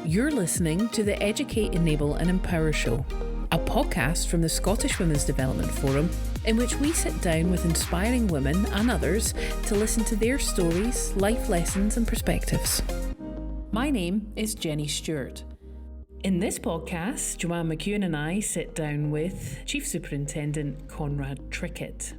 You're listening to the Educate, Enable and Empower Show, a podcast from the Scottish Women's Development Forum in which we sit down with inspiring women and others to listen to their stories, life lessons and perspectives. My name is Jenny Stewart. In this podcast, Joanne McEwen and I sit down with Chief Superintendent Conrad Trickett.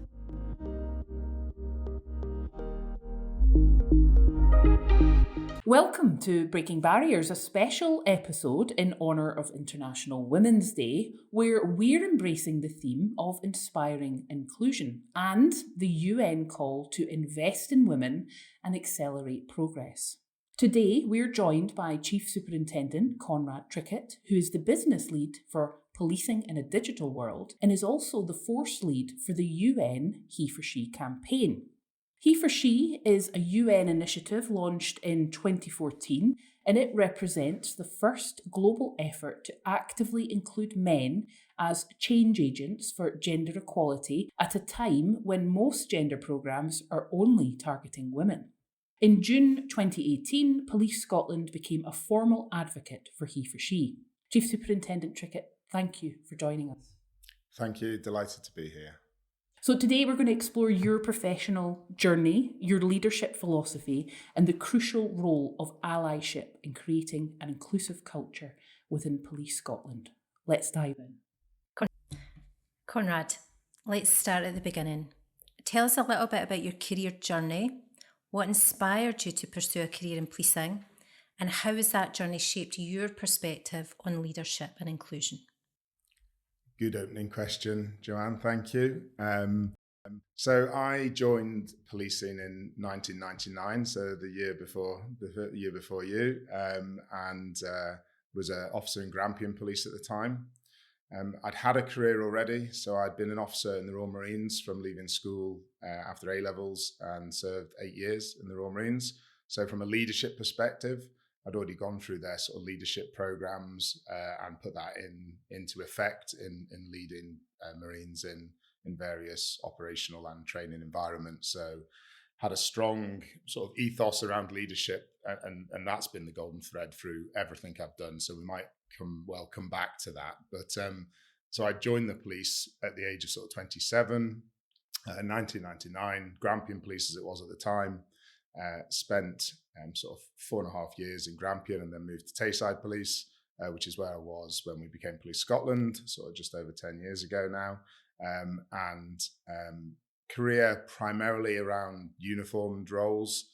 Welcome to Breaking Barriers, a special episode in honour of International Women's Day, where we're embracing the theme of inspiring inclusion and the UN call to invest in women and accelerate progress. Today, we're joined by Chief Superintendent Conrad Trickett, who is the business lead for Policing in a Digital World and is also the force lead for the UN HeForShe campaign. HeForShe is a UN initiative launched in 2014, and it represents the first global effort to actively include men as change agents for gender equality at a time when most gender programmes are only targeting women. In June 2018, Police Scotland became a formal advocate for HeForShe. Chief Superintendent Trickett, thank you for joining us. Thank you, delighted to be here. So today we're going to explore your professional journey, your leadership philosophy, and the crucial role of allyship in creating an inclusive culture within Police Scotland. Let's dive in. Conrad, let's start at the beginning. Tell us a little bit about your career journey, what inspired you to pursue a career in policing, and how has that journey shaped your perspective on leadership and inclusion? Good opening question, Joanne. Thank you. So I joined policing in 1999, so the year before you, and was an officer in Grampian Police at the time. I'd had a career already, so I'd been an officer in the Royal Marines from leaving school after A-levels and served 8 years in the Royal Marines. So from a leadership perspective, I'd already gone through their sort of leadership programs and put that into effect in leading Marines in various operational and training environments. So had a strong sort of ethos around leadership, and that's been the golden thread through everything I've done. So we might come back to that. But so I joined the police at the age of sort of 27, in 1999, Grampian Police as it was at the time. Spent sort of 4.5 years in Grampian and then moved to Tayside Police, which is where I was when we became Police Scotland, sort of just over 10 years ago now. And career primarily around uniformed roles,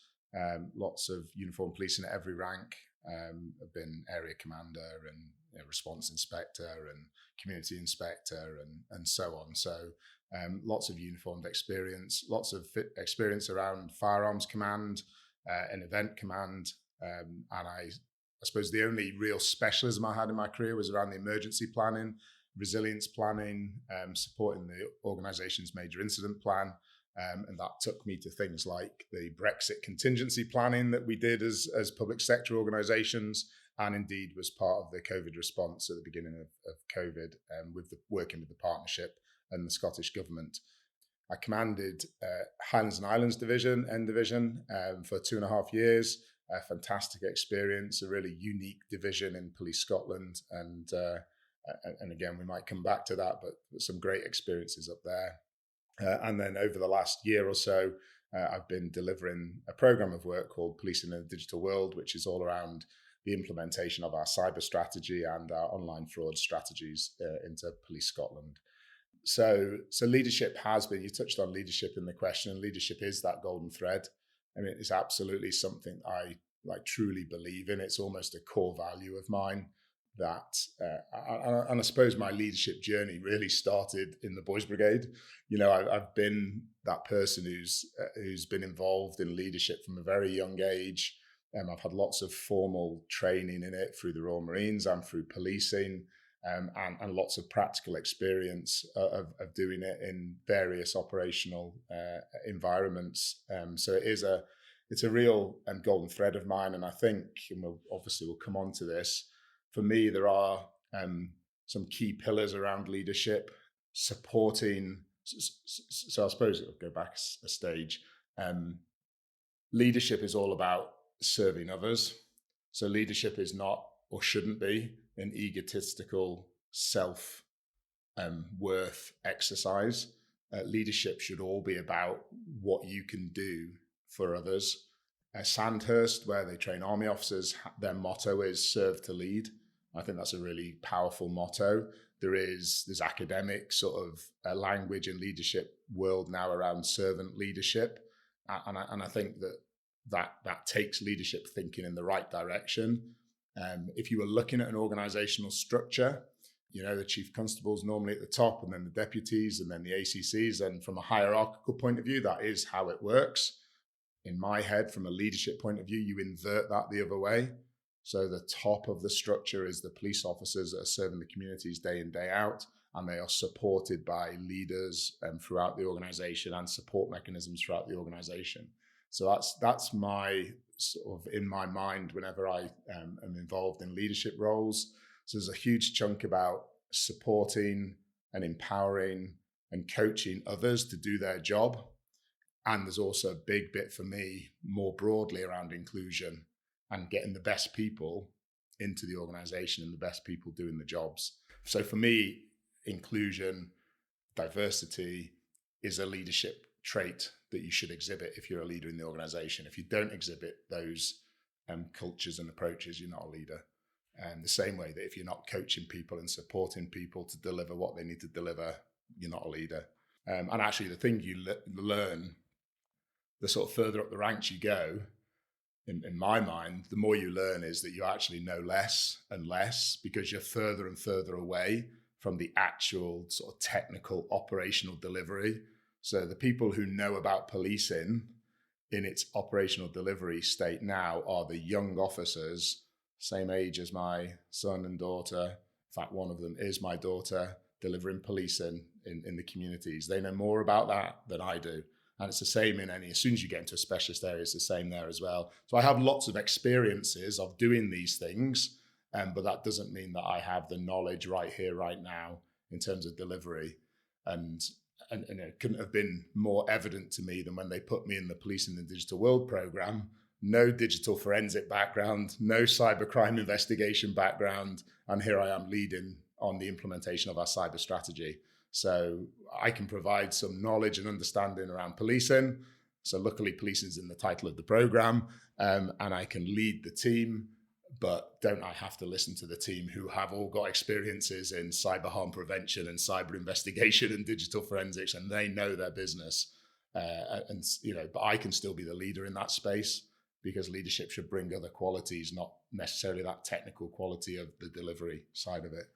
lots of uniformed policing at every rank. I've been area commander and response inspector and community inspector and so on. So lots of uniformed experience, lots of experience around firearms command and event command. And I suppose the only real specialism I had in my career was around the emergency planning, resilience planning, supporting the organisation's major incident plan. And that took me to things like the Brexit contingency planning that we did as public sector organisations, and indeed was part of the COVID response at the beginning of COVID, working with the partnership and the Scottish Government. I commanded Highlands and Islands Division, N Division, for 2.5 years. A fantastic experience, a really unique division in Police Scotland. And again, we might come back to that, but some great experiences up there. And then over the last year or so, I've been delivering a programme of work called Policing in a Digital World, which is all around the implementation of our cyber strategy and our online fraud strategies into Police Scotland. So leadership has been, you touched on leadership in the question, and leadership is that golden thread. I mean, it's absolutely something I truly believe in. It's almost a core value of mine that, and I suppose my leadership journey really started in the Boys Brigade. You know, I've been that person who's been involved in leadership from a very young age. I've had lots of formal training in it through the Royal Marines and through policing. And lots of practical experience of doing it in various operational environments. So it's a real golden thread of mine. And I think, and we'll come on to this, for me, there are some key pillars around leadership, supporting. So I suppose it'll go back a stage. Leadership is all about serving others. So leadership is not or shouldn't be, an egotistical self worth exercise. Leadership should all be about what you can do for others. Sandhurst, where they train army officers, their motto is serve to lead. I think that's a really powerful motto. There's academic sort of language in leadership world now around servant leadership. And I think that takes leadership thinking in the right direction. If you were looking at an organizational structure, the chief constable's normally at the top, and then the deputies, and then the ACCs. And from a hierarchical point of view, that is how it works. In my head, from a leadership point of view, you invert that the other way. So the top of the structure is the police officers that are serving the communities day in, day out, and they are supported by leaders throughout the organization and support mechanisms throughout the organization. So that's my sort of in my mind whenever I am involved in leadership roles. So there's a huge chunk about supporting and empowering and coaching others to do their job. And there's also a big bit for me more broadly around inclusion and getting the best people into the organization and the best people doing the jobs. So for me, inclusion, diversity is a leadership trait that you should exhibit if you're a leader in the organization. If you don't exhibit those cultures and approaches, you're not a leader. And the same way that if you're not coaching people and supporting people to deliver what they need to deliver, you're not a leader. And actually the thing you learn, the sort of further up the ranks you go, in my mind, the more you learn is that you actually know less and less because you're further and further away from the actual sort of technical operational delivery. So the people who know about policing in its operational delivery state now are the young officers, same age as my son and daughter. In fact, one of them is my daughter, delivering policing in the communities. They know more about that than I do. And it's the same as soon as you get into a specialist area, it's the same there as well. So I have lots of experiences of doing these things, but that doesn't mean that I have the knowledge right here, right now, in terms of delivery. And it couldn't have been more evident to me than when they put me in the Police in the Digital World program. No digital forensic background, no cybercrime investigation background, and here I am leading on the implementation of our cyber strategy. So I can provide some knowledge and understanding around policing. So luckily policing is in the title of the program, and I can lead the team, but don't I have to listen to the team who have all got experiences in cyber harm prevention and cyber investigation and digital forensics, and they know their business. But I can still be the leader in that space because leadership should bring other qualities, not necessarily that technical quality of the delivery side of it.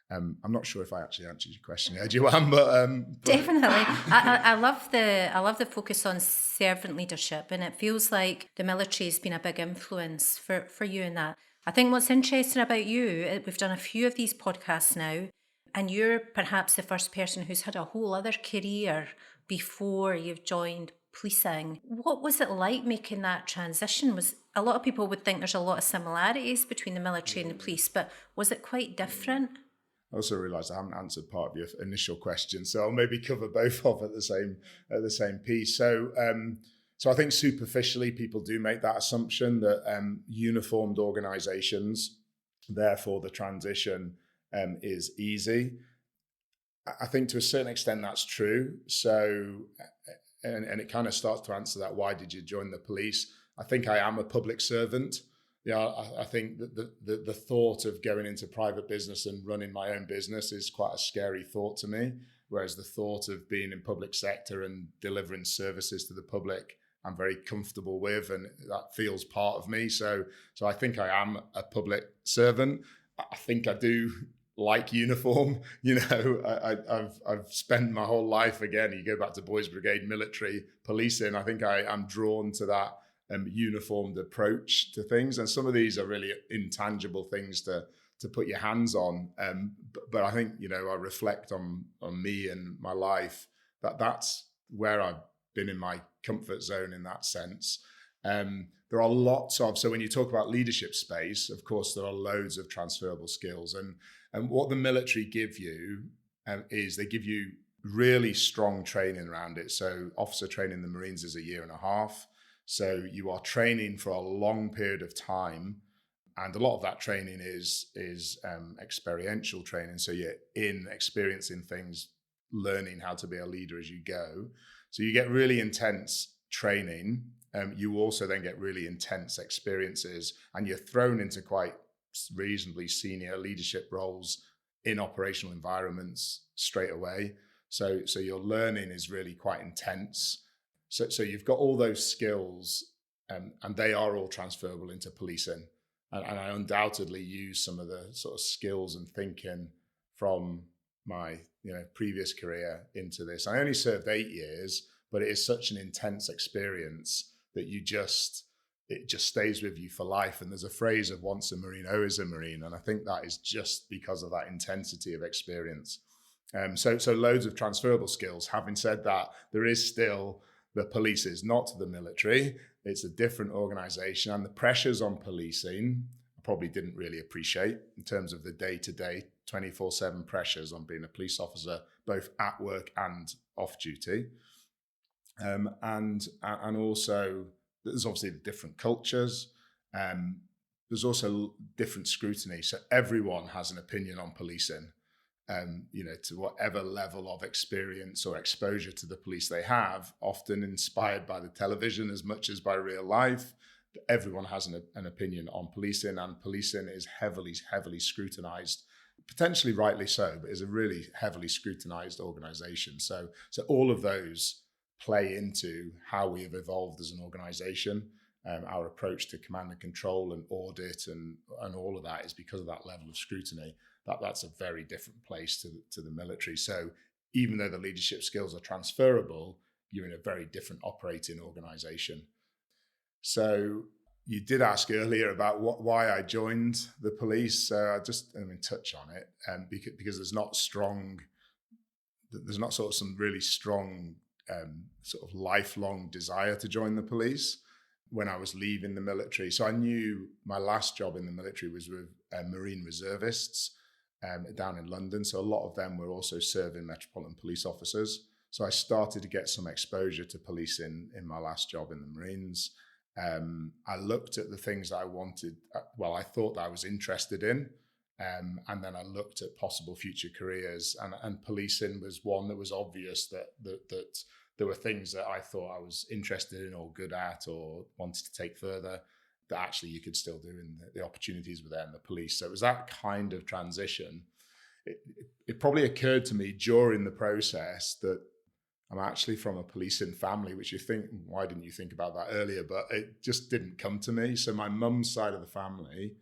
I'm not sure if I actually answered your question, Joanne, but definitely. I love the focus on servant leadership, and it feels like the military has been a big influence for you in that. I think what's interesting about you, we've done a few of these podcasts now, and you're perhaps the first person who's had a whole other career before you've joined policing. What was it like making that transition? A lot of people would think there's a lot of similarities between the military and the police, but was it quite different? I also realised I haven't answered part of your initial question, so I'll maybe cover both off at the same piece. So I think superficially people do make that assumption that uniformed organisations, therefore the transition is easy. I think to a certain extent that's true. So, and it kind of starts to answer that, why did you join the police? I think I am a public servant. Yeah, I think that the thought of going into private business and running my own business is quite a scary thought to me, whereas the thought of being in public sector and delivering services to the public, I'm very comfortable with, and that feels part of me. So I think I am a public servant. I think I do like uniform. I've spent my whole life, again, you go back to Boys Brigade, military, policing, I think I am drawn to that uniformed approach to things, and some of these are really intangible things to put your hands on. But I think I reflect on me and my life that's where I've been in my comfort zone in that sense. There are lots of, so when you talk about leadership space, of course there are loads of transferable skills, and what the military give you is they give you really strong training around it. So officer training in the Marines is 1.5 years. So you are training for a long period of time And a lot of that training is experiential training. So you're in experiencing things, learning how to be a leader as you go. So you get really intense training. You also then get really intense experiences, and you're thrown into quite reasonably senior leadership roles in operational environments straight away. So your learning is really quite intense. So you've got all those skills, and they are all transferable into policing. And I undoubtedly use some of the sort of skills and thinking from my previous career into this. I only served 8 years, but it is such an intense experience that it just stays with you for life. And there's a phrase of once a Marine, always a Marine. And I think that is just because of that intensity of experience. So loads of transferable skills. Having said that, there is still, the police is not the military. It's a different organization, and the pressures on policing I probably didn't really appreciate in terms of the day-to-day 24/7 pressures on being a police officer, both at work and off duty. And also there's obviously the different cultures. There's also different scrutiny. So everyone has an opinion on policing, to whatever level of experience or exposure to the police they have, often inspired by the television as much as by real life. Everyone has an opinion on policing, and policing is heavily scrutinized, potentially rightly so, but is a really heavily scrutinized organization. So all of those play into how we have evolved as an organization. Our approach to command and control and audit and all of that is because of that level of scrutiny. That's a very different place to the military. So even though the leadership skills are transferable, you're in a very different operating organization. So you did ask earlier about why I joined the police. So I touch on it, because there's not sort of some really strong sort of lifelong desire to join the police when I was leaving the military. So I knew my last job in the military was with Marine reservists down in London. So a lot of them were also serving Metropolitan Police officers. So I started to get some exposure to policing in my last job in the Marines. I looked at the things that I wanted, I thought that I was interested in. And then I looked at possible future careers, and policing was one that was obvious that there were things that I thought I was interested in or good at or wanted to take further that actually you could still do, and the opportunities were there in the police. So it was that kind of transition. It probably occurred to me during the process that I'm actually from a policing family, which you think, why didn't you think about that earlier? But it just didn't come to me. So my mum's side of the family,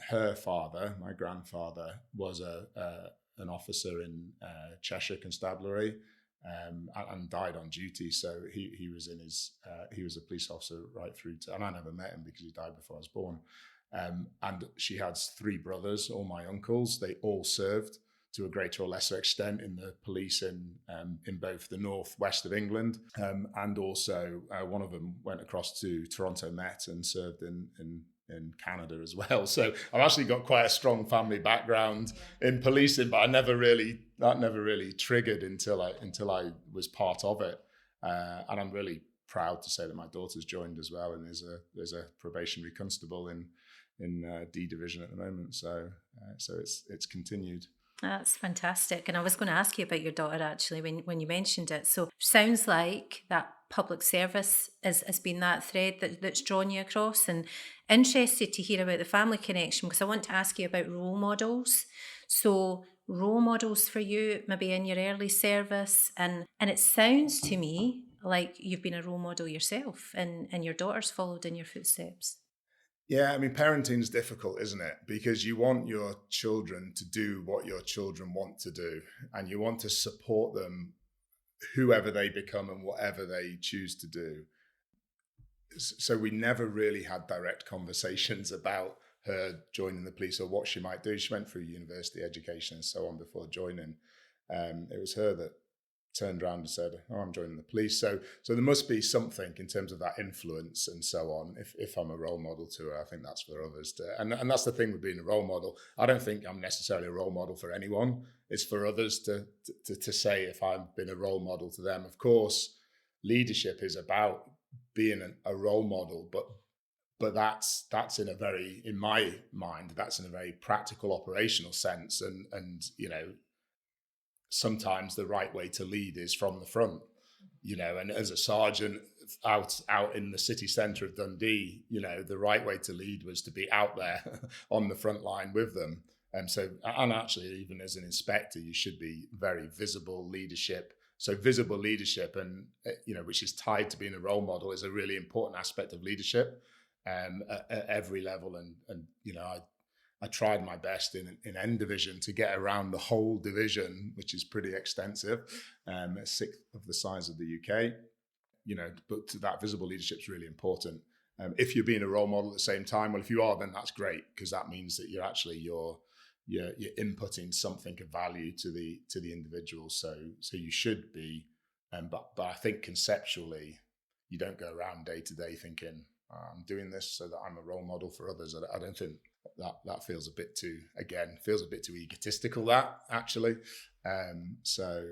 her father, my grandfather, was an officer in Cheshire Constabulary, and died on duty. So he was he was a police officer right through to, and I never met him because he died before I was born. And she had 3 brothers, all my uncles. They all served to a greater or lesser extent in the police in both the northwest of England, and also one of them went across to Toronto Met and served in Canada as well. So I've actually got quite a strong family background in policing, but that never really triggered until I was part of it. And I'm really proud to say that my daughter's joined as well, and there's a probationary constable in D Division at the moment. So it's continued. That's fantastic. And I was going to ask you about your daughter actually when you mentioned it. So sounds like that public service has been that thread that's drawn you across, and interested to hear about the family connection, because I want to ask you about role models. So role models for you, maybe in your early service, and it sounds to me like you've been a role model yourself, and your daughter's followed in your footsteps. Yeah, I mean, parenting is difficult, isn't it? Because you want your children to do what your children want to do, and you want to support them, whoever they become and whatever they choose to do. So we never really had direct conversations about her joining the police or what she might do. She went through university education and so on before joining. It was her that turned around and said, "Oh, I'm joining the police." So there must be something in terms of that influence and so on. If I'm a role model to her, I think that's for others to, and that's the thing with being a role model. I don't think I'm necessarily a role model for anyone. It's for others to say if I've been a role model to them. Of course, leadership is about being a role model, but But that's in my mind, that's in a very practical, operational sense. And sometimes the right way to lead is from the front, and as a sergeant out in the city centre of Dundee, the right way to lead was to be out there on the front line with them. And actually, even as an inspector, you should be very visible leadership. So visible leadership, and which is tied to being a role model, is a really important aspect of leadership at every level. And I tried my best in N division to get around the whole division, which is pretty extensive, a sixth of the size of the UK. But that visible leadership is really important. If you're being a role model at the same time, well, if you are, then that's great, because that means that you're inputting something of value to the individual. So you should be, but I think conceptually, you don't go around day to day thinking, I'm doing this so that I'm a role model for others. I don't think that feels a bit too egotistical, that actually. So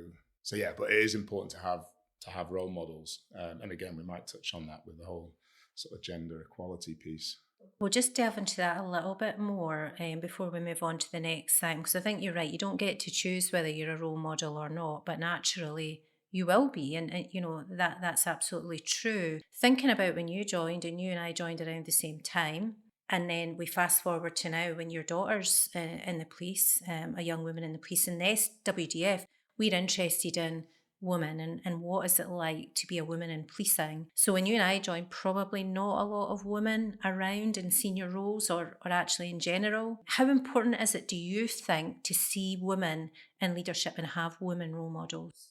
yeah, but it is important to have role models. And again, we might touch on that with the whole sort of gender equality piece. We'll just delve into that a little bit more before we move on to the next thing, because I think you're right. You don't get to choose whether you're a role model or not, but naturally you will be, and that's absolutely true. Thinking about when you joined, and you and I joined around the same time, and then we fast forward to now when your daughter's in the police, a young woman in the police, in the SWDF, we're interested in women and what is it like to be a woman in policing. So when you and I joined, probably not a lot of women around in senior roles or actually in general. How important is it, do you think, to see women in leadership and have women role models?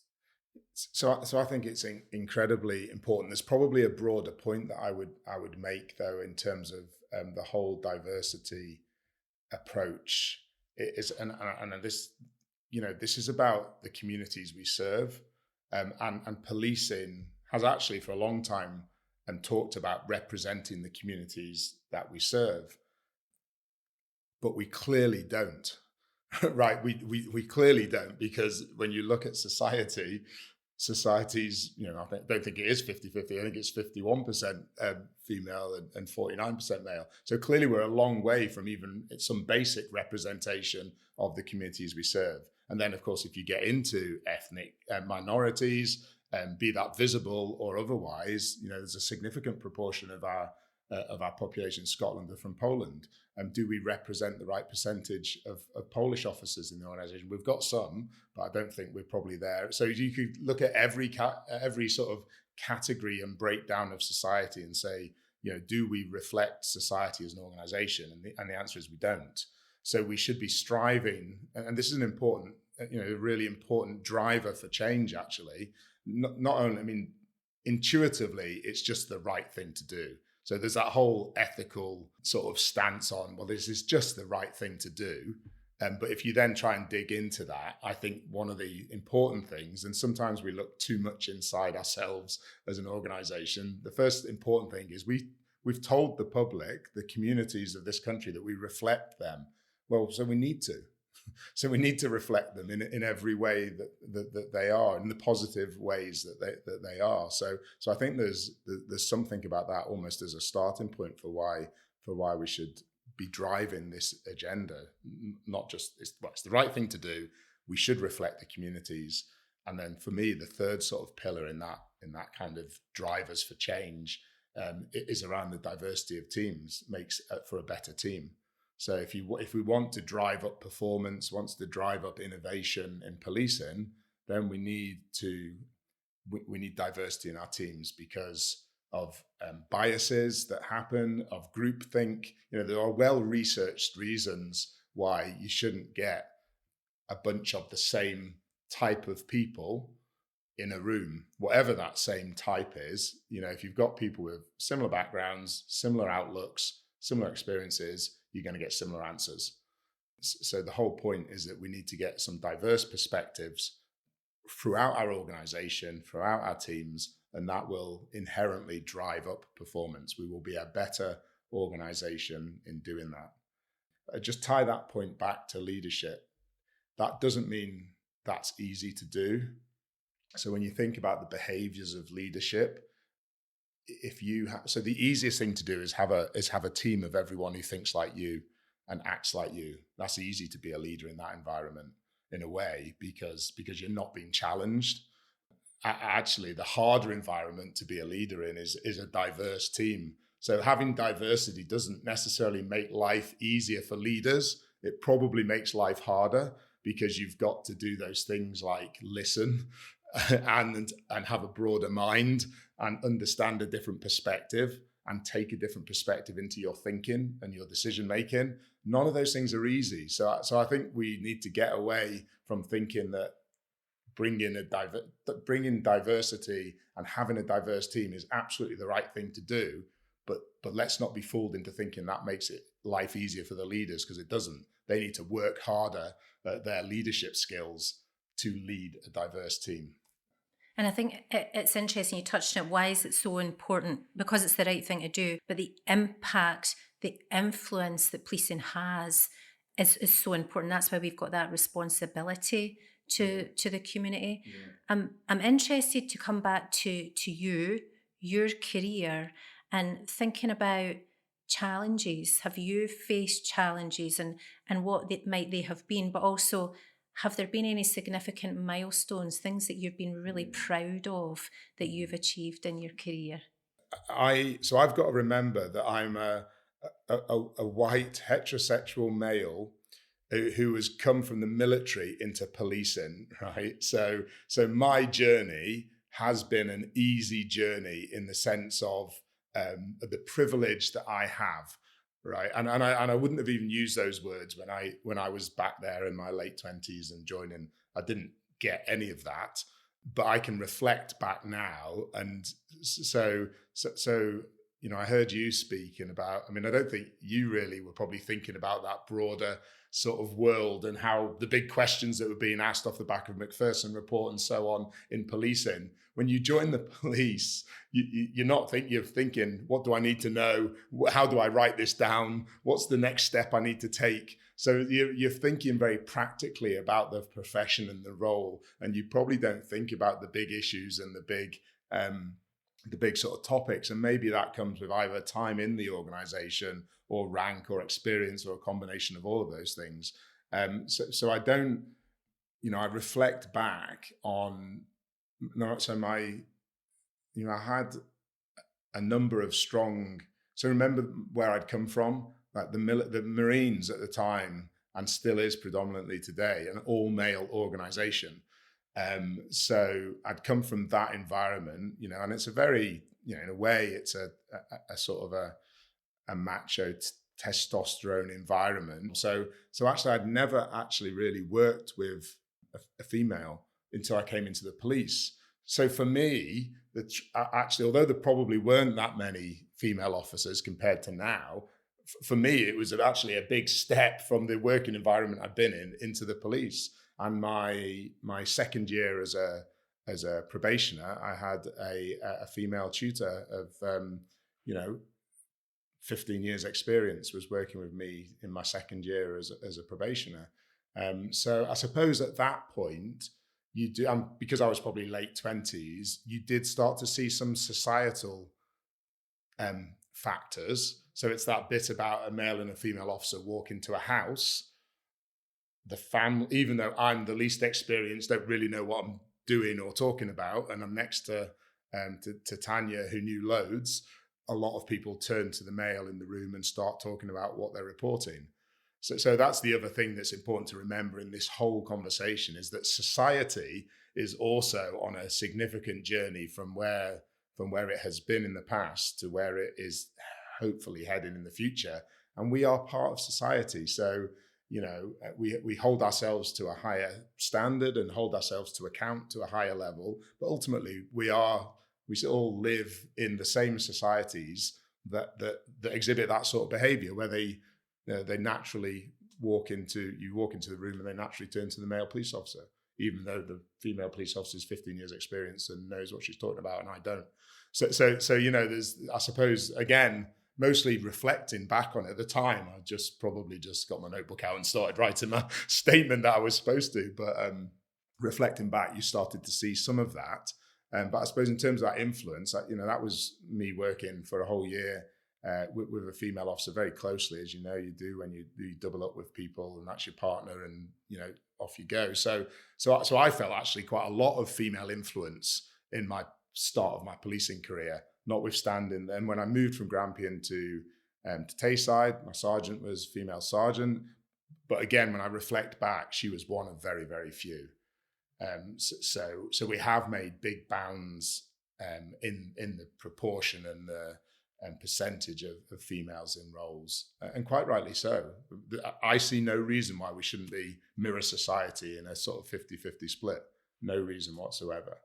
So I think it's incredibly important. There's probably a broader point that I would make, though, in terms of the whole diversity approach. It is, and this, this is about the communities we serve, and policing has actually for a long time talked about representing the communities that we serve, but we clearly don't. Right? We clearly don't, because when you look at societies, I don't think it is 50-50. I think it's 51% female and 49% male. So clearly we're a long way from even some basic representation of the communities we serve. And then, of course, if you get into ethnic minorities, be that visible or otherwise, there's a significant proportion of our population in Scotland are from Poland. Do we represent the right percentage of Polish officers in the organisation? We've got some, but I don't think we're probably there. So you could look at every sort of category and breakdown of society and say, do we reflect society as an organisation? And the answer is we don't. So we should be striving, and this is an important, a really important driver for change, actually. Not only, intuitively, it's just the right thing to do. So there's that whole ethical sort of stance on, well, this is just the right thing to do. But if you then try and dig into that, I think one of the important things, and sometimes we look too much inside ourselves as an organisation, the first important thing is we've told the public, the communities of this country, that we reflect them. Well, so we need to. So we need to reflect them in every way that they are, in the positive ways that they are. So I think there's something about that almost as a starting point for why we should be driving this agenda. Not just it's the right thing to do. We should reflect the communities, and then for me, the third sort of pillar in that kind of drivers for change is around the diversity of teams. Makes for a better team. So if we want to drive up performance, wants to drive up innovation in policing, then we need diversity in our teams because of biases that happen, of groupthink. There are well-researched reasons why you shouldn't get a bunch of the same type of people in a room, whatever that same type is. If you've got people with similar backgrounds, similar outlooks, similar experiences, you're going to get similar answers. So the whole point is that we need to get some diverse perspectives throughout our organization, throughout our teams, and that will inherently drive up performance. We will be a better organization in doing that. Just tie that point back to leadership. That doesn't mean that's easy to do. So when you think about the behaviors of leadership, if you so the easiest thing to do is have a team of everyone who thinks like you and acts like you. That's easy to be a leader in that environment in a way, because you're not being challenged. Actually, the harder environment to be a leader in is a diverse team. So having diversity doesn't necessarily make life easier for leaders. It probably makes life harder, because you've got to do those things like listen and have a broader mind and understand a different perspective and take a different perspective into your thinking and your decision making. None of those things are easy. So I think we need to get away from thinking that bringing diversity and having a diverse team is absolutely the right thing to do. But let's not be fooled into thinking that makes it life easier for the leaders, because it doesn't. They need to work harder at their leadership skills to lead a diverse team. And I think it's interesting you touched on it. Why is it so important? Because it's the right thing to do, but the impact, the influence that policing has is so important. That's why we've got that responsibility to the community. Yeah. I'm interested to come back to you, your career, and thinking about challenges. Have you faced challenges, and what might they have been? But also, have there been any significant milestones, things that you've been really proud of that you've achieved in your career? So I've got to remember that I'm a white heterosexual male who has come from the military into policing, right? So my journey has been an easy journey in the sense of the privilege that I have, right? And I wouldn't have even used those words when I was back there in my late 20s and joining. I didn't get any of that, but I can reflect back now. And so I heard you speaking about, I don't think you really were probably thinking about that broader sort of world and how the big questions that were being asked off the back of Macpherson report and so on in policing. When you join the police, you're thinking, what do I need to know? How do I write this down? What's the next step I need to take? So you're thinking very practically about the profession and the role, and you probably don't think about the big issues and the big sort of topics. And maybe that comes with either time in the organization or rank or experience or a combination of all of those things. So I don't, I reflect back on, I had a number of strong, so remember where I'd come from, like the Marines at the time, and still is predominantly today, an all-male organization. So I'd come from that environment, and it's a very, in a way, it's a sort of a macho testosterone environment. So actually, I'd never actually really worked with a female until I came into the police. So for me, actually, although there probably weren't that many female officers compared to now, for me, it was actually a big step from the working environment I'd been in into the police. And my second year as a probationer, I had a female tutor of 15 years experience was working with me in my second year as a probationer. So I suppose at that point you do, because I was probably late 20s, you did start to see some societal factors. So it's that bit about a male and a female officer walk into a house. The family, even though I'm the least experienced, don't really know what I'm doing or talking about, and I'm next to Tanya, who knew loads. A lot of people turn to the male in the room and start talking about what they're reporting. So that's the other thing that's important to remember in this whole conversation, is that society is also on a significant journey from where it has been in the past to where it is hopefully heading in the future, and we are part of society. So we hold ourselves to a higher standard and hold ourselves to account to a higher level, but ultimately we all live in the same societies that exhibit that sort of behavior, where they naturally walk into the room and they naturally turn to the male police officer, even though the female police officer is 15 years experience and knows what she's talking about and I don't. So there's, I suppose, again, mostly reflecting back on it at the time, I probably just got my notebook out and started writing my statement that I was supposed to. But reflecting back, you started to see some of that. But I suppose in terms of that influence, that was me working for a whole year with a female officer very closely, as you know you do when you double up with people, and that's your partner, and off you go. So I felt actually quite a lot of female influence in my start of my policing career, notwithstanding then when I moved from Grampian to Tayside, my sergeant was female sergeant. But again, when I reflect back, she was one of very, very few. So we have made big bounds in the proportion and the percentage of females in roles, and quite rightly so. I see no reason why we shouldn't be mirror society in a sort of 50-50 split. No reason whatsoever.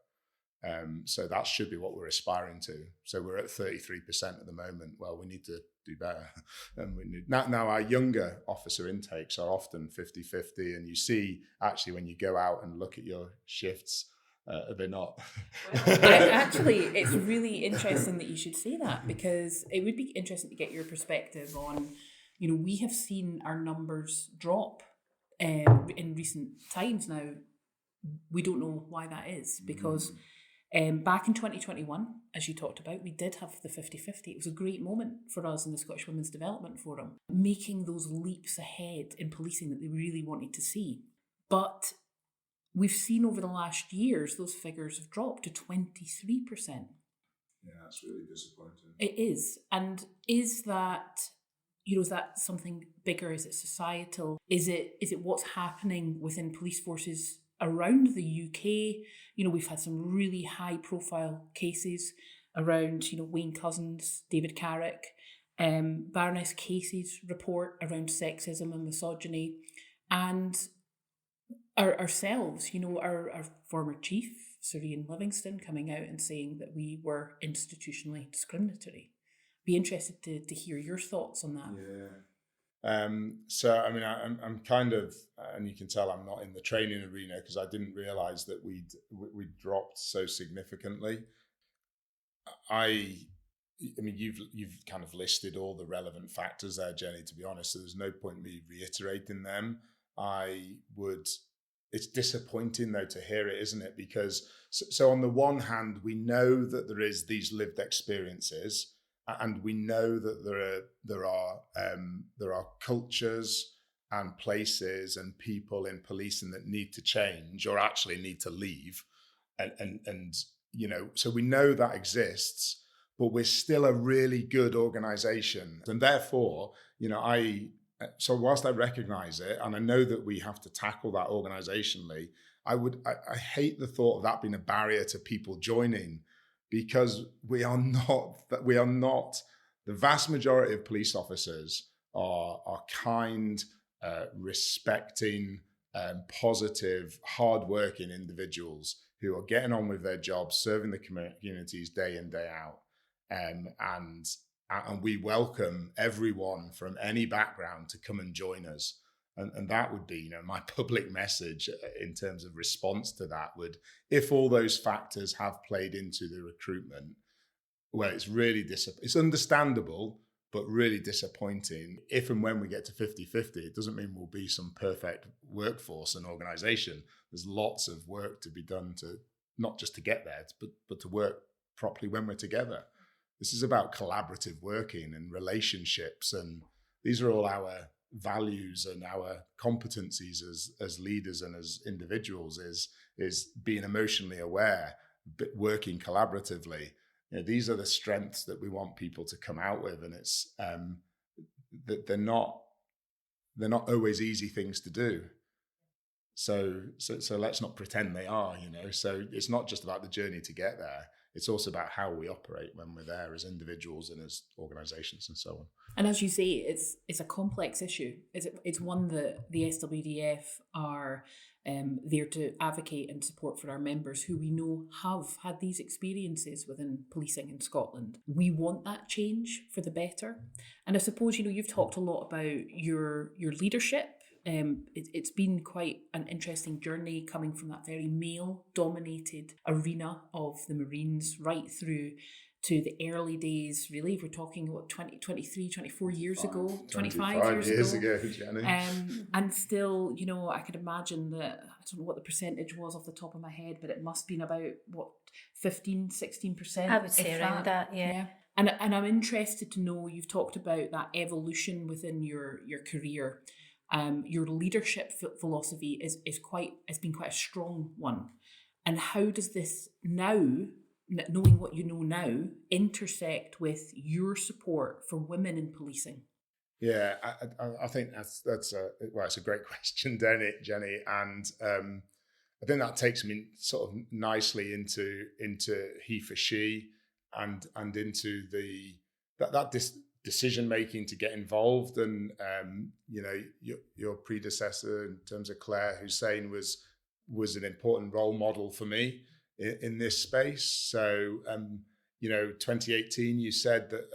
So that should be what we're aspiring to. So we're at 33% at the moment. Well, we need to do better. And we need now our younger officer intakes are often 50-50, and you see actually when you go out and look at your shifts, they're not. Actually, it's really interesting that you should say that, because it would be interesting to get your perspective on, we have seen our numbers drop in recent times now. We don't know why that is, because back in 2021, as you talked about, we did have the 50-50. It was a great moment for us in the Scottish Women's Development Forum, making those leaps ahead in policing that they really wanted to see. But we've seen over the last years, those figures have dropped to 23%. Yeah, that's really disappointing. It is. And is that, is that something bigger? Is it societal? Is it what's happening within police forces around the UK? We've had some really high profile cases around, Wayne Couzens, David Carrick, Baroness Casey's report around sexism and misogyny, and ourselves, our former chief, Sir Ian Livingston, coming out and saying that we were institutionally discriminatory. Be interested to hear your thoughts on that. Yeah. So I mean, I'm kind of, and you can tell I'm not in the training arena because I didn't realise that we'd dropped so significantly. I mean, you've kind of listed all the relevant factors there, Jenny. To be honest, so there's no point me reiterating them. It's disappointing though to hear it, isn't it? Because so on the one hand, we know that there is these lived experiences. And we know that there are cultures and places and people in policing that need to change or actually need to leave, and so we know that exists, but we're still a really good organisation, and therefore so whilst I recognise it and I know that we have to tackle that organisationally, I hate the thought of that being a barrier to people joining. Because we are not, the vast majority of police officers are kind, respecting, positive, hardworking individuals who are getting on with their jobs, serving the communities day in, day out. And we welcome everyone from any background to come and join us. And that would be, my public message in terms of response to that would, if all those factors have played into the recruitment, well, it's really it's understandable, but really disappointing. If and when we get to 50-50, it doesn't mean we'll be some perfect workforce and organisation. There's lots of work to be done to not just to get there, but to work properly when we're together. This is about collaborative working and relationships, and these are all our values and our competencies as leaders and as individuals is being emotionally aware, working collaboratively. These are the strengths that we want people to come out with, and it's that they're not always easy things to do. So let's not pretend they are. So it's not just about the journey to get there. It's also about how we operate when we're there as individuals and as organisations and so on. And as you say, it's a complex issue. It's one that the SWDF are there to advocate and support for our members who we know have had these experiences within policing in Scotland. We want that change for the better. And I suppose, you've talked a lot about your leadership. It's been quite an interesting journey coming from that very male-dominated arena of the Marines right through to the early days, really. We're talking, 23, 24 years ago, 25 years ago, Jenny. And still, I could imagine that, I don't know what the percentage was off the top of my head, but it must have been about, 15, 16%? I would say around that, yeah. And I'm interested to know, you've talked about that evolution within your career. Your leadership philosophy has been quite a strong one. And how does this now, knowing what you know now, intersect with your support for women in policing? Yeah, I think it's a great question, Jenny, and I think that takes me sort of nicely into HeForShe and into that decision making to get involved, and your predecessor in terms of Claire Hussein was an important role model for me in this space. So 2018, you said that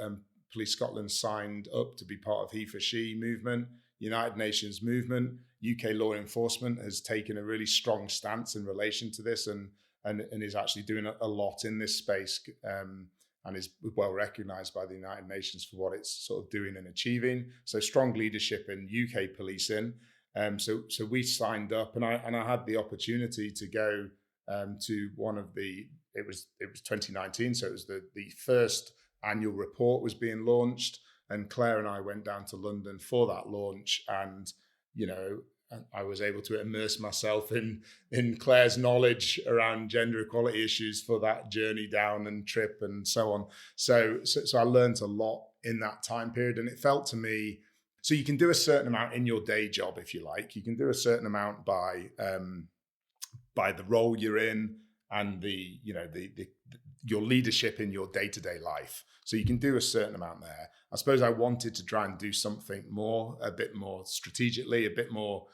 Police Scotland signed up to be part of HeForShe movement, United Nations movement. UK law enforcement has taken a really strong stance in relation to this and is actually doing a lot in this space, and is well recognised by the United Nations for what it's sort of doing and achieving. So strong leadership in UK policing. So we signed up, and I had the opportunity to go to one of it was 2019, so it was the first annual report was being launched, and Claire and I went down to London for that launch, and I was able to immerse myself in Claire's knowledge around gender equality issues for that journey down and trip and so on. So I learned a lot in that time period, and it felt to me, so you can do a certain amount in your day job, if you like. You can do a certain amount by the role you're in and your leadership in your day-to-day life. So you can do a certain amount there. I suppose I wanted to try and do something more, a bit more strategically, a bit more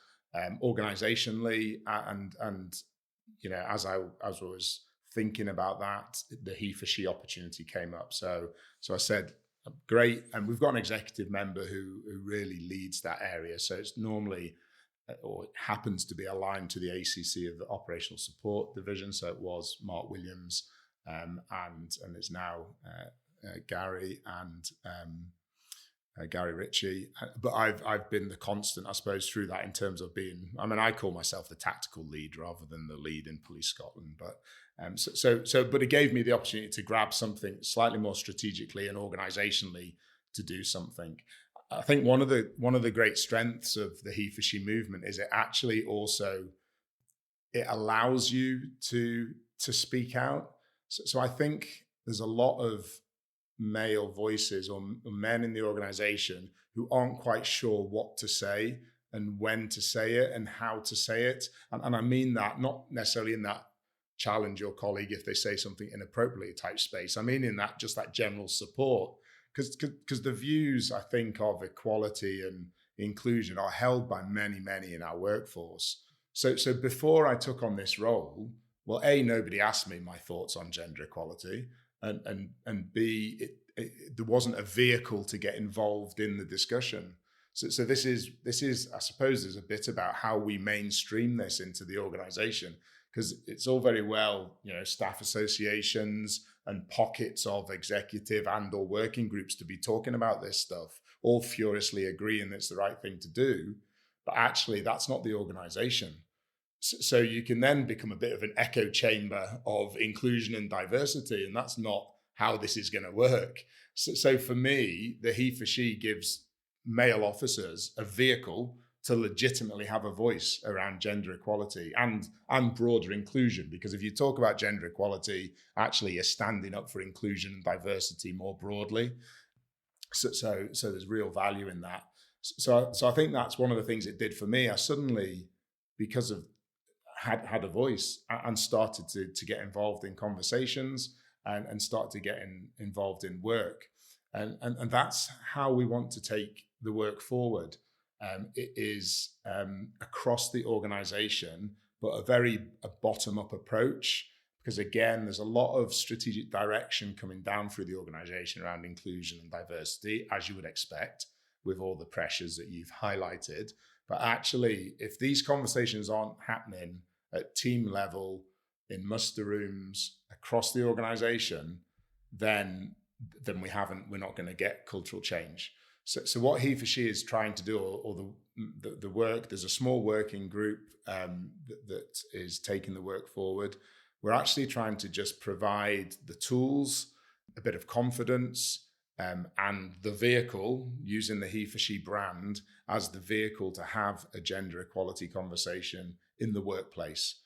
organizationally, and as I was thinking about that, the HeForShe opportunity came up. So I said, great, and we've got an executive member who really leads that area. So it's normally, or it happens to be aligned to the ACC of the Operational Support Division. So it was Mark Williams, and it's now Gary and Gary Ritchie. But I've been the constant, I suppose, through that in terms of being, I call myself the tactical lead rather than the lead in Police Scotland. But but it gave me the opportunity to grab something slightly more strategically and organisationally to do something. I think one of the great strengths of the HeForShe movement is it actually also, it allows you to speak out. So I think there's a lot of male voices or men in the organisation who aren't quite sure what to say and when to say it and how to say it. And I mean that not necessarily in that challenge your colleague if they say something inappropriately type space. I mean in that just that general support. Because the views, I think, of equality and inclusion are held by many, many in our workforce. So before I took on this role, well, A, nobody asked me my thoughts on gender equality, and B, there wasn't a vehicle to get involved in the discussion. So this is, I suppose, there's a bit about how we mainstream this into the organisation, because it's all very well, staff associations and pockets of executive and or working groups to be talking about this stuff, all furiously agreeing it's the right thing to do. But actually, that's not the organisation. So you can then become a bit of an echo chamber of inclusion and diversity, and that's not how this is going to work. So for me, the HeForShe gives male officers a vehicle to legitimately have a voice around gender equality and broader inclusion. Because if you talk about gender equality, actually you're standing up for inclusion and diversity more broadly. So there's real value in that. So I think that's one of the things it did for me. I suddenly, because of had a voice and started to get involved in conversations and start to get involved in work. And that's how we want to take the work forward. It is across the organisation, but a bottom-up approach, because again, there's a lot of strategic direction coming down through the organisation around inclusion and diversity, as you would expect, with all the pressures that you've highlighted. But actually, if these conversations aren't happening at team level, in muster rooms, across the organisation, then we're not going to get cultural change. So what HeForShe is trying to do, or the work, there's a small working group that is taking the work forward. We're actually trying to just provide the tools, a bit of confidence, and the vehicle, using the HeForShe brand as the vehicle to have a gender equality conversation in the workplace.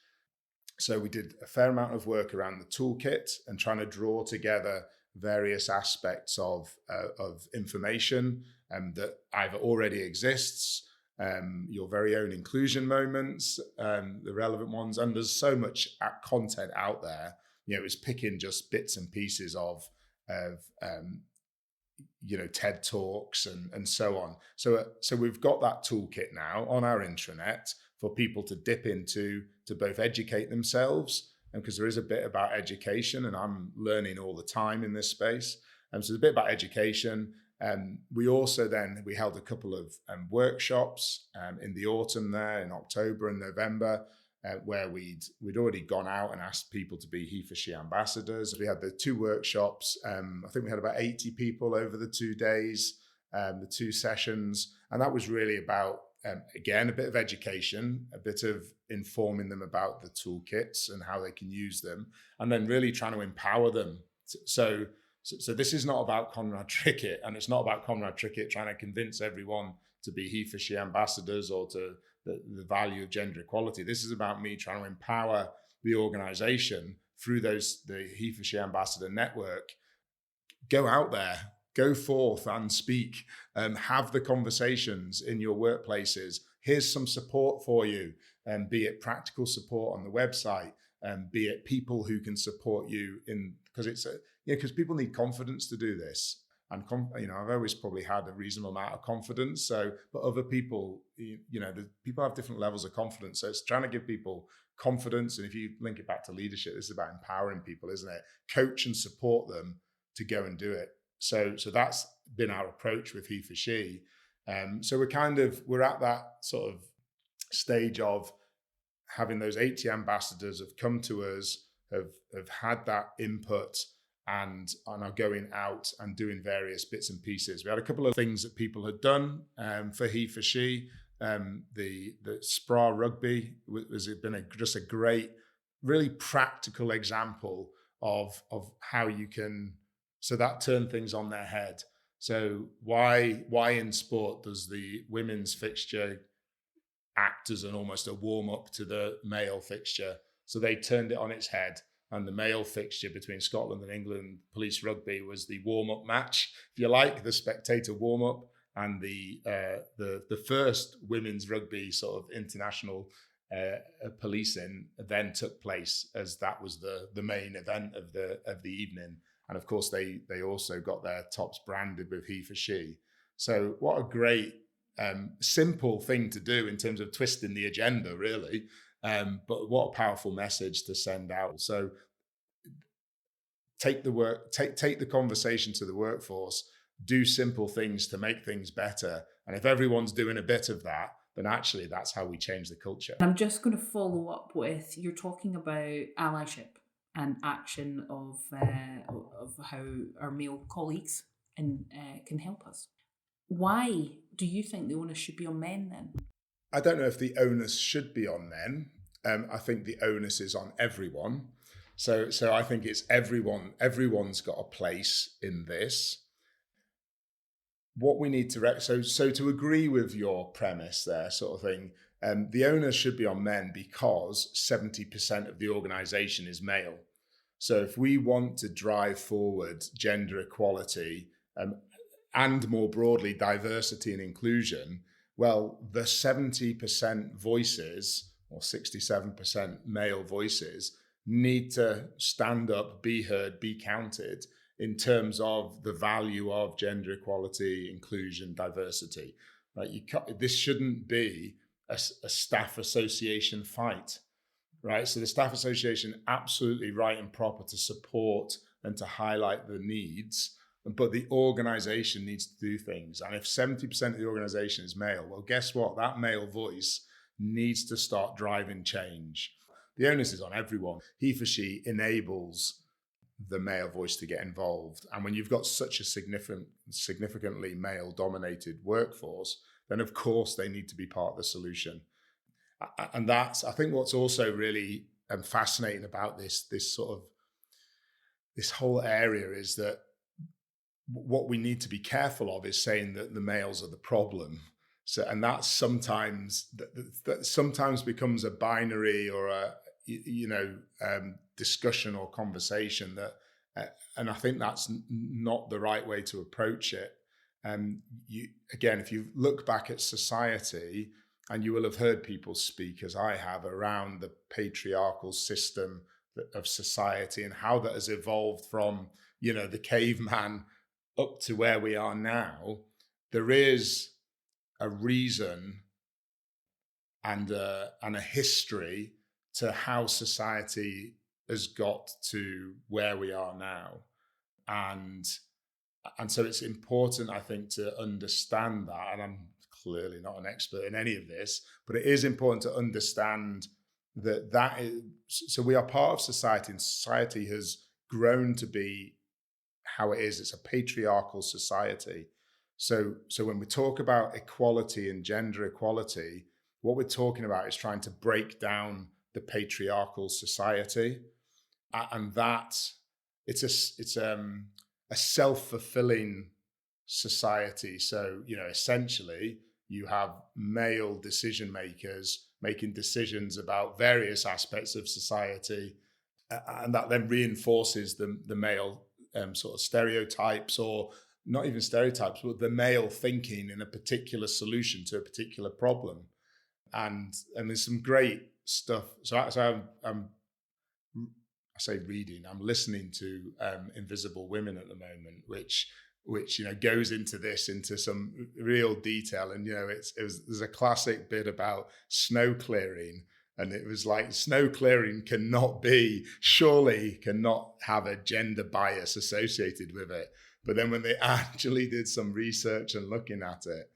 So we did a fair amount of work around the toolkit and trying to draw together various aspects of information that either already exists, your very own inclusion moments, the relevant ones, and there's so much content out there. It's picking just bits and pieces of TED Talks and so on. So we've got that toolkit now on our intranet for people to dip into, to both educate themselves, and because there is a bit about education, and I'm learning all the time in this space. So there's a bit about education. We also we held a couple of workshops in the autumn there in October and November, where we'd already gone out and asked people to be HeForShe ambassadors. We had the 2 workshops. I think we had about 80 people over the 2 days, the 2 sessions. And that was really about, again, a bit of education, a bit of informing them about the toolkits and how they can use them, and then really trying to empower them. So this is not about Conrad Trickett, and it's not about Conrad Trickett trying to convince everyone to be HeForShe ambassadors or to the value of gender equality. This is about me trying to empower the organization through the HeForShe Ambassador Network. Go out there, go forth and speak, have the conversations in your workplaces. Here's some support for you, be it practical support on the website, be it people who can support you because people need confidence to do this. And I've always probably had a reasonable amount of confidence. But other people, people have different levels of confidence. So it's trying to give people confidence. And if you link it back to leadership, this is about empowering people, isn't it? Coach and support them to go and do it. So that's been our approach with HeForShe. So we're at that sort of stage of having those 80 ambassadors have come to us, have had that input, and are going out and doing various bits and pieces. We had a couple of things that people had done for HeForShe. The SPRA rugby has been just a great, really practical example of how you can, so that turned things on their head. So why in sport does the women's fixture act as almost a warm up to the male fixture? So they turned it on its head. And the male fixture between Scotland and England police rugby was the warm-up match, if you like, the spectator warm-up. And the first women's rugby sort of international policing then took place, as that was the main event of the evening. And of course, they also got their tops branded with HeForShe. So what a great simple thing to do in terms of twisting the agenda, really. But what a powerful message to send out. So take the conversation to the workforce, do simple things to make things better. And if everyone's doing a bit of that, then actually that's how we change the culture. I'm just going to follow up with, you're talking about allyship and action of how our male colleagues can help us. Why do you think the onus should be on men then? I don't know if the onus should be on men. I think the onus is on everyone. So I think it's everyone. Everyone's got a place in this. What we need to so to agree with your premise there, sort of thing. The onus should be on men because 70% of the organisation is male. So if we want to drive forward gender equality and more broadly diversity and inclusion, well, the 70% voices or 67% male voices need to stand up, be heard, be counted in terms of the value of gender equality, inclusion, diversity. Right? This shouldn't be a staff association fight, right? So the staff association, absolutely right and proper to support and to highlight the needs, but the organization needs to do things. And if 70% of the organization is male, well, guess what? That male voice needs to start driving change. The onus is on everyone. HeForShe enables the male voice to get involved. And when you've got such a significantly male-dominated workforce, then of course they need to be part of the solution. And that's, I think, what's also really fascinating about this whole area is that what we need to be careful of is saying that the males are the problem. So, and that sometimes becomes a binary or a discussion or conversation that, and I think that's not the right way to approach it. If you look back at society, and you will have heard people speak, as I have, around the patriarchal system of society and how that has evolved from, the caveman up to where we are now. There is a reason and a history to how society has got to where we are now. And so it's important, I think, to understand that. And I'm clearly not an expert in any of this, but it is important to understand that is, so we are part of society, and society has grown to be how it is. It's a patriarchal society. So when we talk about equality and gender equality, what we're talking about is trying to break down the patriarchal society, and that it's a self-fulfilling society. So essentially, you have male decision makers making decisions about various aspects of society, and that then reinforces the male sort of stereotypes, or not even stereotypes, but the male thinking in a particular solution to a particular problem. And there's some great stuff. So I'm listening to Invisible Women at the moment, which goes into some real detail. And there's a classic bit about snow clearing, and it was like, snow clearing cannot have a gender bias associated with it. But then when they actually did some research and looking at it,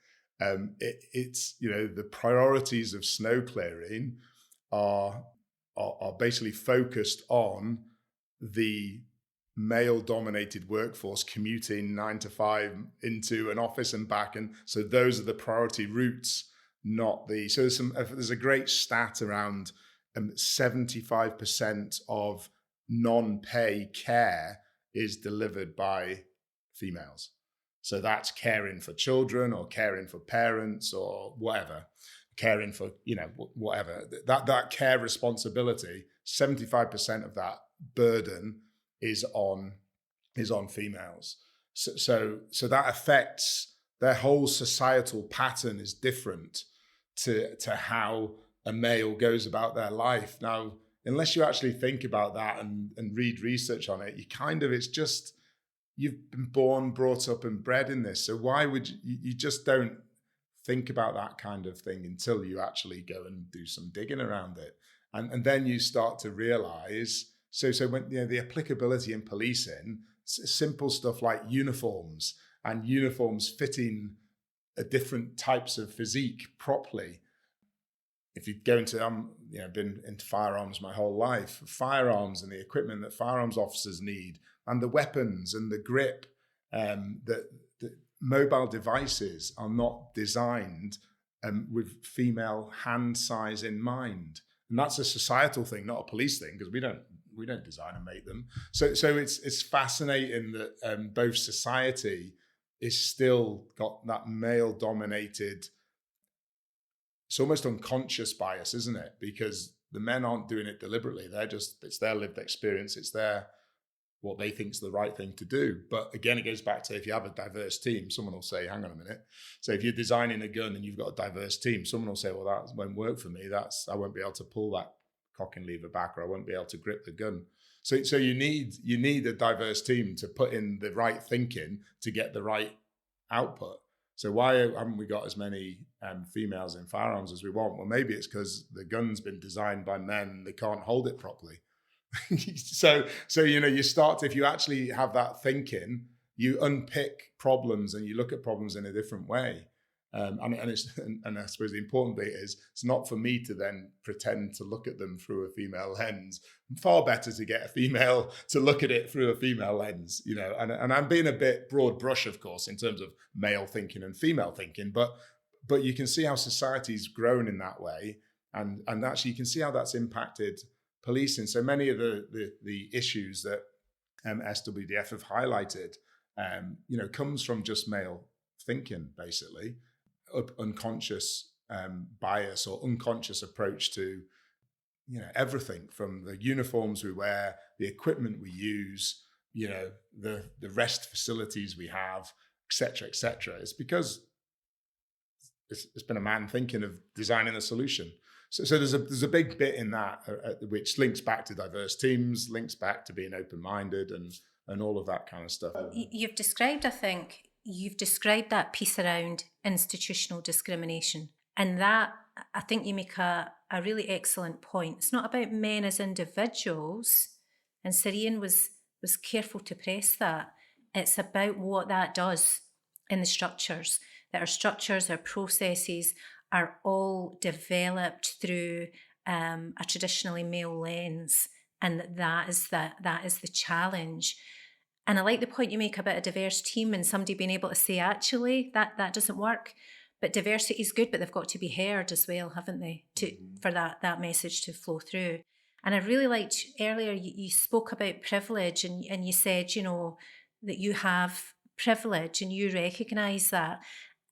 it's the priorities of snow clearing are basically focused on the male-dominated workforce commuting 9 to 5 into an office and back, and so those are the priority routes, not the. So there's a great stat around 75% of non-pay care is delivered by females. So that's caring for children or caring for parents or whatever, caring for whatever that care responsibility. 75% of that burden is on females. So that affects their whole societal pattern is different to how a male goes about their life. Now, unless you actually think about that and read research on it, it's just, you've been born, brought up and bred in this. So why would you just don't think about that kind of thing until you actually go and do some digging around it. And then you start to realize, so when the applicability in policing, simple stuff like uniforms and uniforms fitting different types of physique properly. If you go into, been into firearms my whole life, firearms and the equipment that firearms officers need, and the weapons and the grip, that mobile devices are not designed with female hand size in mind. And that's a societal thing, not a police thing, because we don't design and make them. So it's fascinating that both society is still got that male dominated, it's almost unconscious bias, isn't it? Because the men aren't doing it deliberately. It's their lived experience. It's what they think is the right thing to do. But again, it goes back to, if you have a diverse team, someone will say, hang on a minute. So if you're designing a gun and you've got a diverse team, someone will say, well, that won't work for me. I won't be able to pull that cocking lever back, or I won't be able to grip the gun. So you need a diverse team to put in the right thinking to get the right output. So why haven't we got as many females in firearms as we want? Well, maybe it's because the gun's been designed by men and they can't hold it properly. So you start, if you actually have that thinking, you unpick problems and you look at problems in a different way. And I suppose the important bit is it's not for me to then pretend to look at them through a female lens. Far better to get a female to look at it through a female lens, And I'm being a bit broad brush, of course, in terms of male thinking and female thinking, but you can see how society's grown in that way, and actually you can see how that's impacted policing. So many of the issues that SWDF have highlighted, comes from just male thinking, basically. Unconscious bias or unconscious approach to everything from the uniforms we wear, the equipment we use, the rest facilities we have, etc., etc. It's because it's been a man thinking of designing a solution. So there's a big bit in that which links back to diverse teams, links back to being open-minded and all of that kind of stuff. You've described that piece around institutional discrimination, and that, I think you make a really excellent point. It's not about men as individuals, and Sirian was careful to press that. It's about what that does in the structures, that our structures, our processes are all developed through a traditionally male lens, and that is the challenge. And I like the point you make about a diverse team and somebody being able to say, actually, that doesn't work. But diversity is good, but they've got to be heard as well, haven't they, for that message to flow through. And I really liked earlier you spoke about privilege, and you said, that you have privilege and you recognise that.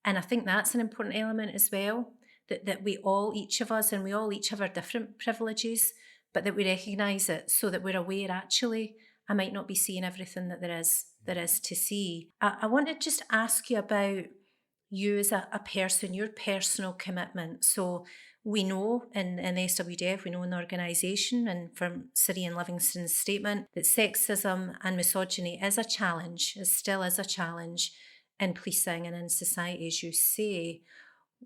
And I think that's an important element as well, that we all, each of us, and we all each have our different privileges, but that we recognise it so that we're aware, actually, I might not be seeing everything that there is to see. I want to just ask you about you as a person, your personal commitment. So we know in SWDF, we know in the organisation, and from Sirian Livingston's statement, that sexism and misogyny is still a challenge in policing and in society, as you say.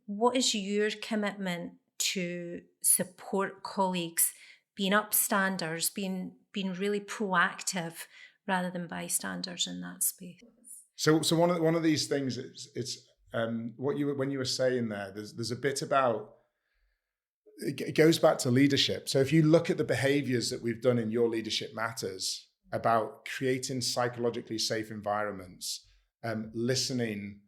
What is your commitment to support colleagues being upstanders, being really proactive rather than bystanders in that space? So one of these things it's when you were saying there's a bit about, it goes back to leadership. So if you look at the behaviors that we've done in Your Leadership Matters about creating psychologically safe environments, listening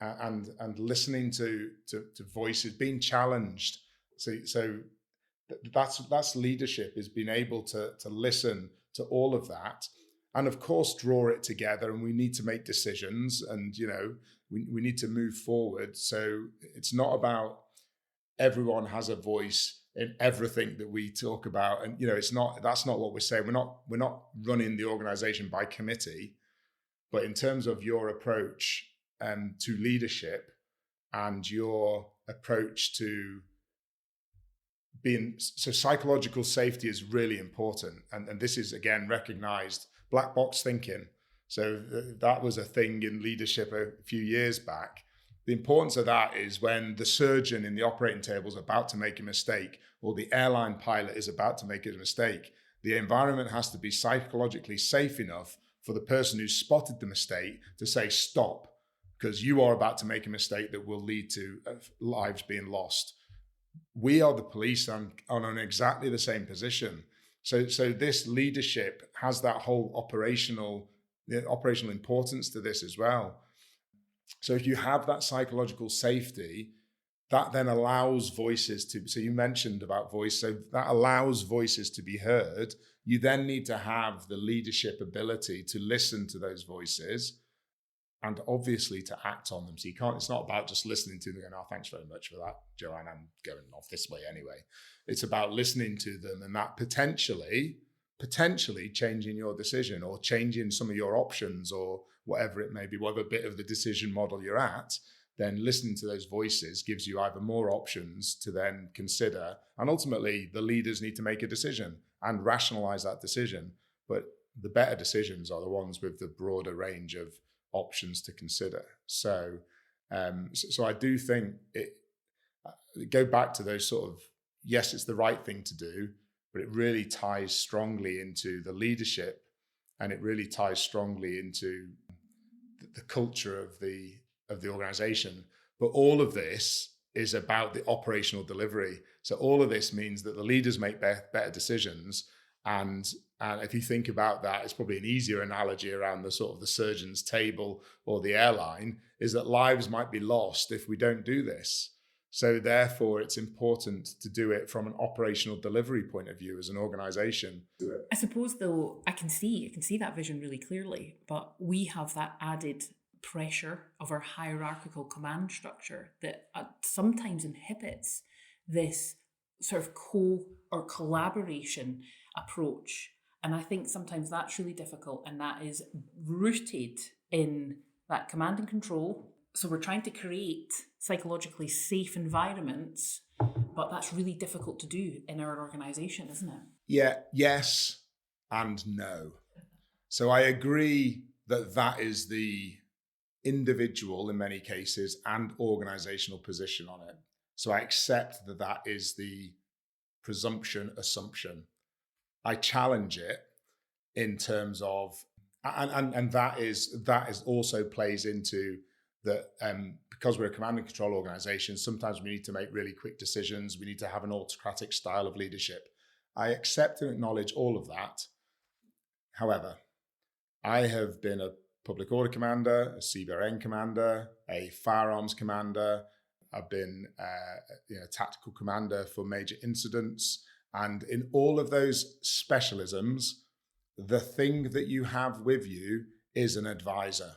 and listening to voices, being challenged. So that's leadership, is being able to listen to all of that, and of course draw it together. And we need to make decisions, and we need to move forward. So it's not about everyone has a voice in everything that we talk about, and that's not what we're saying. We're not running the organization by committee, but in terms of your approach to leadership and your approach to so psychological safety is really important. And this is, again, recognized. Black box thinking. So that was a thing in leadership a few years back. The importance of that is when the surgeon in the operating table is about to make a mistake, or the airline pilot is about to make a mistake, the environment has to be psychologically safe enough for the person who spotted the mistake to say, stop, because you are about to make a mistake that will lead to lives being lost. We are the police and are in exactly the same position. So this leadership has that whole operational importance to this as well. So if you have that psychological safety, that then allows voices to, so you mentioned about voice, so that allows voices to be heard. You then need to have the leadership ability to listen to those voices and obviously to act on them. So it's not about just listening to them and going, oh, thanks very much for that, Joanne, I'm going off this way anyway. It's about listening to them, and that potentially changing your decision or changing some of your options or whatever it may be, whatever bit of the decision model you're at. Then listening to those voices gives you either more options to then consider, and ultimately the leaders need to make a decision and rationalize that decision. But the better decisions are the ones with the broader range of options to consider. So I do think go back to those sort of, yes, it's the right thing to do, but it really ties strongly into the leadership, and it really ties strongly into the culture of the of the organization. But all of this is about the operational delivery. So all of this means that the leaders make better decisions. And if you think about that, it's probably an easier analogy around the sort of the surgeon's table or the airline, is that lives might be lost if we don't do this. So therefore, it's important to do it from an operational delivery point of view as an organization. I suppose, though, I can see that vision really clearly, but we have that added pressure of our hierarchical command structure that sometimes inhibits this sort of collaboration approach. And I think sometimes that's really difficult, and that is rooted in that command and control. So we're trying to create psychologically safe environments, but that's really difficult to do in our organisation, isn't it? Yeah, yes and no. So I agree that is the individual, in many cases, and organisational position on it. So I accept that is the assumption. I challenge it in terms of, and that is also plays into that, because we're a command and control organisation, sometimes we need to make really quick decisions. We need to have an autocratic style of leadership. I accept and acknowledge all of that. However, I have been a public order commander, a CBRN commander, a firearms commander. I've been a tactical commander for major incidents. And in all of those specialisms, the thing that you have with you is an advisor.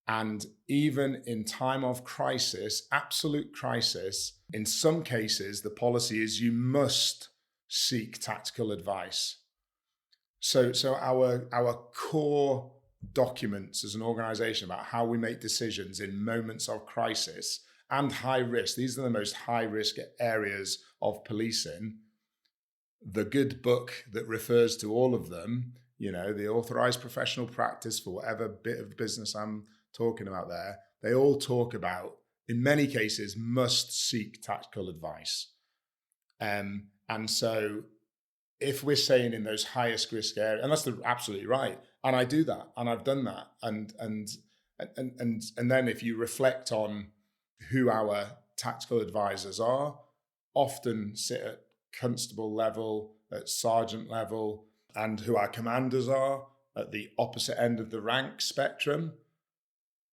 And even in time of crisis, absolute crisis, in some cases, the policy is you must seek tactical advice. So our core documents as an organization about how we make decisions in moments of crisis and high risk, these are the most high risk areas of policing. The good book that refers to all of them, the authorized professional practice for whatever bit of business I'm talking about there, they all talk about, in many cases, must seek tactical advice. And so if we're saying in those highest risk areas, and that's absolutely right, and I do that, and I've done that, and then if you reflect on who our tactical advisors are, often sit at constable level, at sergeant level, and who our commanders are at the opposite end of the rank spectrum.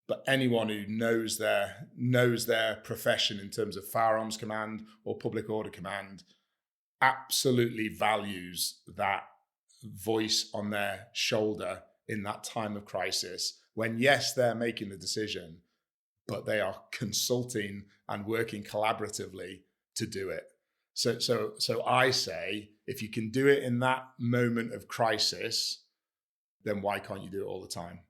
But anyone who knows their profession in terms of firearms command or public order command absolutely values that voice on their shoulder in that time of crisis, when yes, they're making the decision, but they are consulting and working collaboratively to do it. So I say, if you can do it in that moment of crisis, then why can't you do it all the time?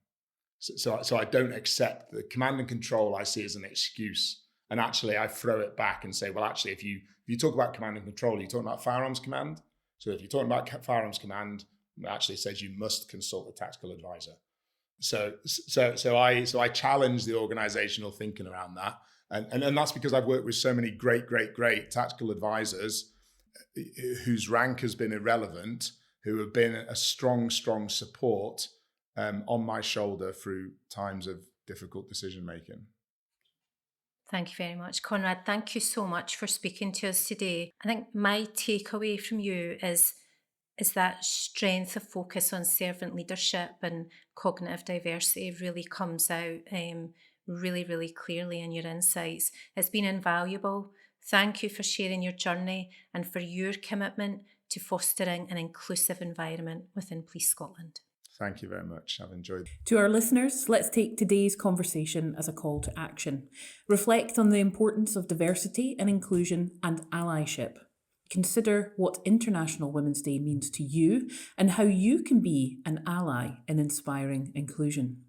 So I don't accept the command and control I see as an excuse. And actually I throw it back and say, well, actually, if you talk about command and control, you're talking about firearms command. So if you're talking about firearms command, it actually says you must consult a tactical advisor. So I challenge the organizational thinking around that. And that's because I've worked with so many great tactical advisors whose rank has been irrelevant, who have been a strong support on my shoulder through times of difficult decision making. Thank you very much, Conrad. Thank you so much for speaking to us today. I think my takeaway from you is that strength of focus on servant leadership and cognitive diversity really comes out really clearly in your insights. It's been invaluable. Thank you for sharing your journey and for your commitment to fostering an inclusive environment within Police Scotland. Thank you very much. I've enjoyed it. To our listeners, let's take today's conversation as a call to action. Reflect on the importance of diversity and inclusion and allyship. Consider what International Women's Day means to you and how you can be an ally in inspiring inclusion.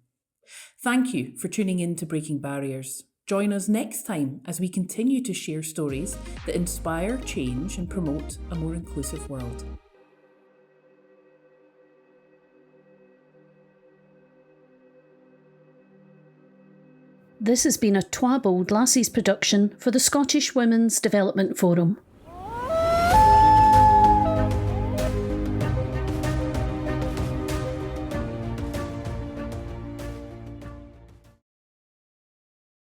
Thank you for tuning in to Breaking Barriers. Join us next time as we continue to share stories that inspire change and promote a more inclusive world. This has been a TwaBoldLassies production for the Scottish Women's Development Forum.